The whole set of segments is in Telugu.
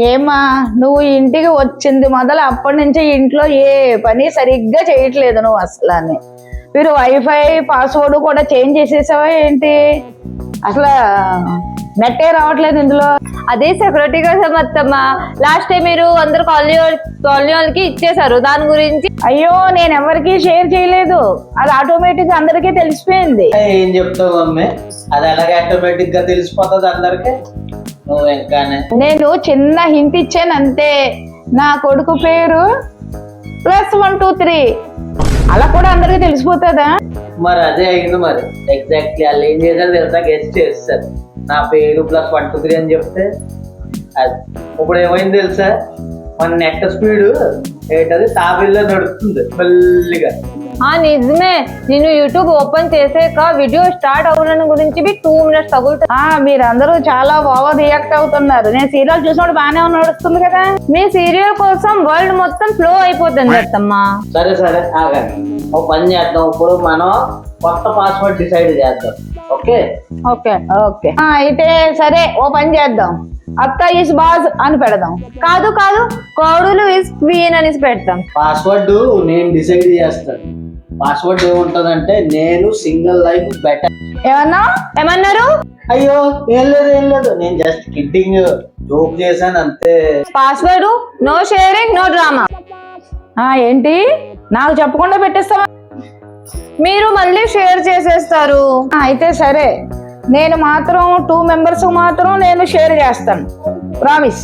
ఏమా నువ్వు ఇంటికి వచ్చింది మొదలు అప్పటి నుంచి ఇంట్లో ఏ పని సరిగ్గా చేయట్లేదు నువ్వు అసలు అని. మీరు వైఫై పాస్వర్డ్ కూడా చేంజ్ చేసేసావా ఏంటి? అసలు నెట్టే రావట్లేదు ఇందులో. అదే సెక్యూరిటీ కోసం అత్తమ్మ. లాస్ట్ టైం మీరు అందరు కాలనీ వాళ్ళకి ఇచ్చేసారు, దాని గురించి. అయ్యో నేను ఎవరికి షేర్ చేయలేదు, అది ఆటోమేటిక్ అందరికీ తెలిసిపోయింది. ఏం చెప్తావు మమ్మీ, అది అలాగే ఆటోమేటిక్ గా తెలిసిపోతుంది అందరికి. నువ్వు ఇంకానే నేను చిన్న హింట్ ఇచ్చాను అంతే. నా కొడుకు పేరు +123 అలా కూడా అందరికి తెలిసిపోతుందా? మరి అదే అయింది. మరి ఎగ్జాక్ట్లీ వాళ్ళు ఏం చేశారు తెలుసా, గెస్ట్ చేస్తారు. నా పేరు +123 అని చెప్తే అది ఇప్పుడు ఏమైంది తెలుసా, మన నెట్ స్పీడ్ ఏంటది తాబేల్లో నడుస్తుంది మెల్లిగా. నిజమే, నేను యూట్యూబ్ ఓపెన్ చేసాక వీడియో స్టార్ట్ అవ్వడం గురించి 2 minutes తగులుతుంది. మీరందరూ చాలా ఓవర్ రియాక్ట్ అవుతున్నారు. నేను సీరియల్ చూసినప్పుడు బాగానే నడుస్తుంది కదా. మీ సీరియల్ కోసం వరల్డ్ మొత్తం ఫ్లో అయిపోతుంది అత్తమ్మా. సరే సరే ఆగండి, ఒక పని చేద్దాం. ఇప్పుడు మనం కొత్త పాస్వర్డ్ డిసైడ్ చేద్దాం. ఓకే ఓకే ఓకే అయితే సరే, ఓ పని చేద్దాం. అత్త ఇస్ బాస్ అని పెడదాం. కాదు కాదు, కోడులు ఇస్ క్వీన్ అని పెడతాం. పాస్వర్డ్ నేను డిసైడ్ చేస్తాను. పాస్వర్డ్ ఏముంటదంటే, నేను సింగిల్ లైఫ్ బెటర్. ఏమన్నారు? అయ్యో ఏం లేదు, నేను జస్ట్ కిడ్డింగ్, జోక్ చేశాను అంతే. Password no sharing no drama. ఏంటి నాకు చెప్పకుండా పెట్టేస్తావా? మీరు మళ్ళీ షేర్ చేసేస్తారు. అయితే సరే, నేను మాత్రం 2 members మాత్రం నేను షేర్ చేస్తాను, ప్రామిస్.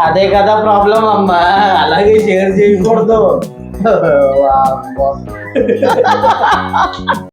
అదే కదా ప్రాబ్లం అమ్మా, అలాగే షేర్ చేయకూడదు.